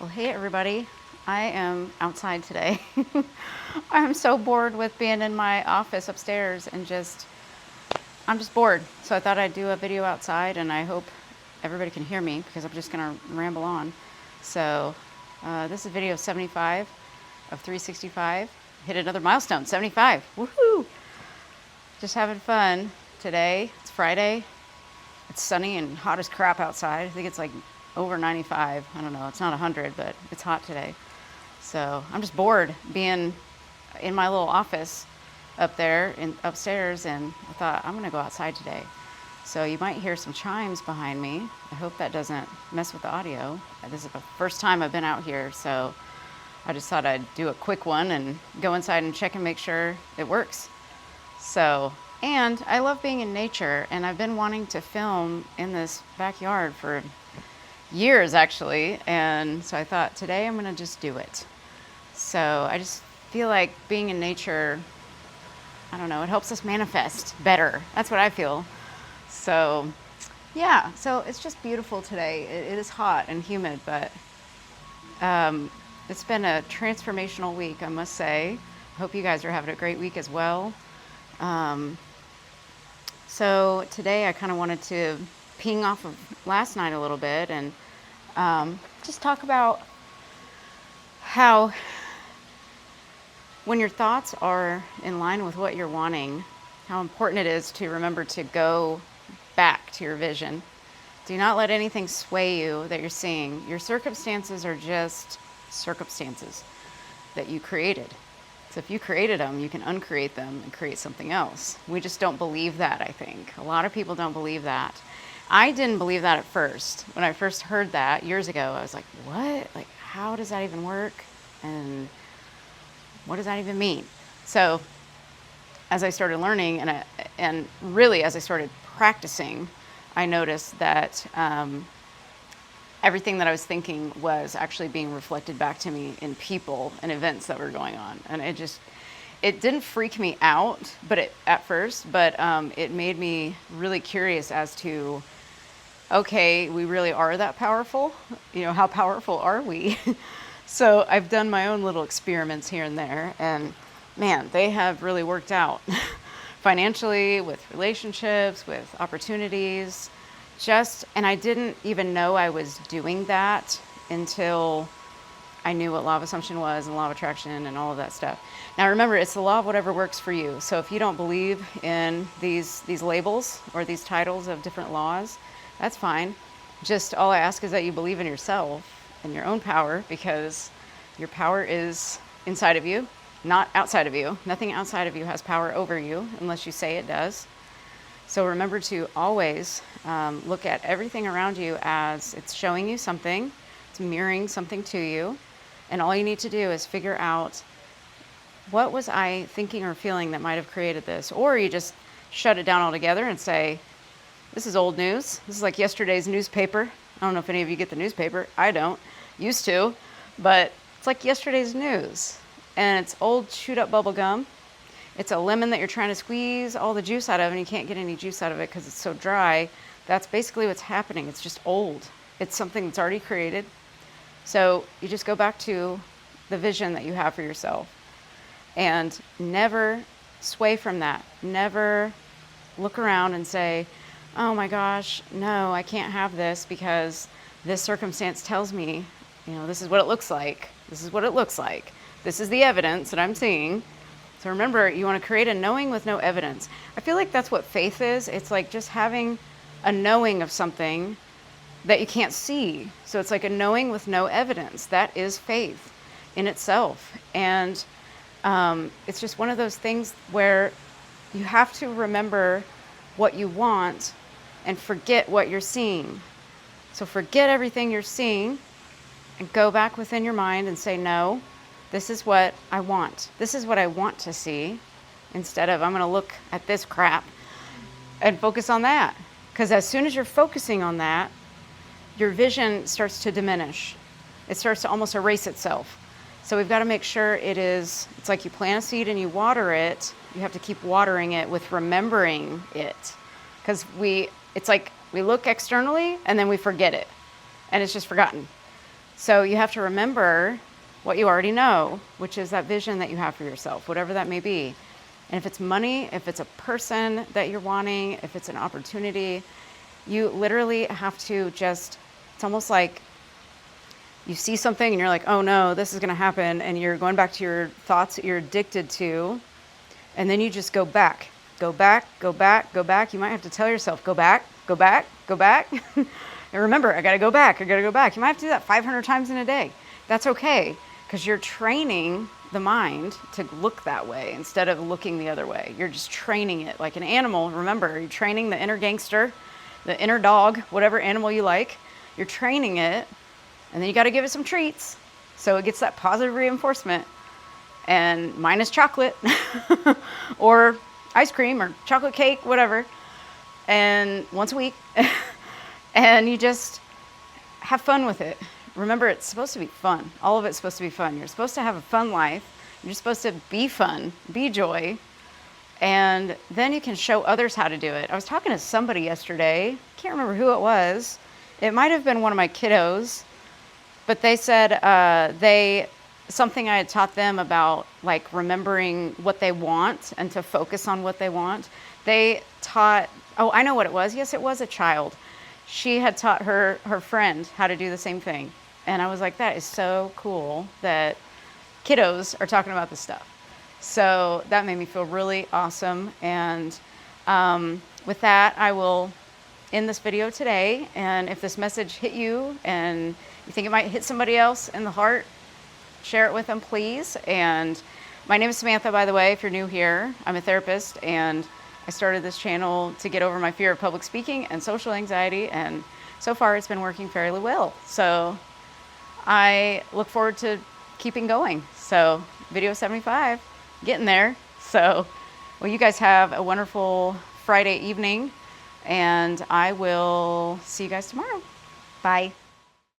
Well, hey everybody. I am outside today. I'm so bored with being in my office upstairs and I'm just bored. So I thought I'd do a video outside, and I hope everybody can hear me because I'm just gonna ramble on. So this is video 75 of 365. Hit another milestone, 75. Woohoo! Just having fun today. It's Friday. It's sunny and hot as crap outside. I think it's like over 95. I don't know. It's not 100, but it's hot today. So I'm just bored being in my little office up there upstairs, and I thought I'm gonna go outside today. So you might hear some chimes behind me. I hope that doesn't mess with the audio. This is the first time I've been out here, so I just thought I'd do a quick one and go inside and check and make sure it works. So, and I love being in nature, and I've been wanting to film in this backyard for years actually, and so I thought today I'm gonna just do it. So I just feel like being in nature, I don't know, it helps us manifest better. That's what I feel. So yeah, so it's just beautiful today. It is hot and humid, but it's been a transformational week, I must say. I hope you guys are having a great week as well. So today I kind of wanted to ping off of last night a little bit and just talk about how when your thoughts are in line with what you're wanting, how important it is to remember to go back to your vision. Do not let anything sway you that you're seeing. Your circumstances are just circumstances that you created. So if you created them, you can uncreate them and create something else. We just don't believe that, I think. A lot of people don't believe that. I didn't believe that at first. When I first heard that years ago, I was like, what? Like, how does that even work? And what does that even mean? So as I started learning and really as I started practicing, I noticed that everything that I was thinking was actually being reflected back to me in people and events that were going on. And it didn't freak me out, but at first, it made me really curious as to, okay, we really are that powerful? You know, how powerful are we? So I've done my own little experiments here and there, and man, they have really worked out financially, with relationships, with opportunities, and I didn't even know I was doing that until I knew what law of assumption was and law of attraction and all of that stuff. Now remember, it's the law of whatever works for you. So if you don't believe in these labels or these titles of different laws, that's fine. Just all I ask is that you believe in yourself and your own power, because your power is inside of you, not outside of you. Nothing outside of you has power over you unless you say it does. So remember to always look at everything around you as it's showing you something, it's mirroring something to you, and all you need to do is figure out, what was I thinking or feeling that might have created this? Or you just shut it down altogether and say, this is old news. This is like yesterday's newspaper. I don't know if any of you get the newspaper. I don't. Used to. But it's like yesterday's news. And it's old chewed up bubble gum. It's a lemon that you're trying to squeeze all the juice out of, and you can't get any juice out of it because it's so dry. That's basically what's happening. It's just old. It's something that's already created. So you just go back to the vision that you have for yourself. And never sway from that. Never look around and say, oh my gosh, no, I can't have this because this circumstance tells me, you know, this is what it looks like. This is what it looks like. This is the evidence that I'm seeing. So remember, you want to create a knowing with no evidence. I feel like that's what faith is. It's like just having a knowing of something that you can't see. So it's like a knowing with no evidence. That is faith in itself. And it's just one of those things where you have to remember what you want and forget what you're seeing. So forget everything you're seeing and go back within your mind and say, no, this is what I want. This is what I want to see, instead of I'm going to look at this crap and focus on that. Because as soon as you're focusing on that, your vision starts to diminish. It starts to almost erase itself. So we've got to make sure it's like you plant a seed and you water it. You have to keep watering it with remembering it. Because it's like we look externally and then we forget it. And it's just forgotten. So you have to remember what you already know, which is that vision that you have for yourself, whatever that may be. And if it's money, if it's a person that you're wanting, if it's an opportunity, you literally have to just, it's almost like you see something and you're like, oh no, this is going to happen. And you're going back to your thoughts that you're addicted to. And then you just go back, go back, go back, go back. You might have to tell yourself, go back, go back, go back. And remember, I got to go back. I got to go back. You might have to do that 500 times in a day. That's okay, because you're training the mind to look that way instead of looking the other way. You're just training it like an animal. Remember, you're training the inner gangster, the inner dog, whatever animal you like. You're training it, and then you got to give it some treats so it gets that positive reinforcement. And mine is chocolate or ice cream or chocolate cake, whatever. And once a week. And you just have fun with it. Remember, it's supposed to be fun. All of it's supposed to be fun. You're supposed to have a fun life. You're supposed to be fun, be joy. And then you can show others how to do it. I was talking to somebody yesterday. Can't remember who it was. It might have been one of my kiddos. But they said something I had taught them about, like, remembering what they want and to focus on what they want. They taught, oh, I know what it was. Yes, it was a child. She had taught her friend how to do the same thing. And I was like, that is so cool that kiddos are talking about this stuff. So that made me feel really awesome. And with that, I will end this video today. And if this message hit you and you think it might hit somebody else in the heart, share it with them, please. And my name is Samantha, by the way, if you're new here. I'm a therapist, and I started this channel to get over my fear of public speaking and social anxiety, and so far it's been working fairly well. So I look forward to keeping going. So video 75, getting there. So, well, you guys have a wonderful Friday evening, and I will see you guys tomorrow. Bye.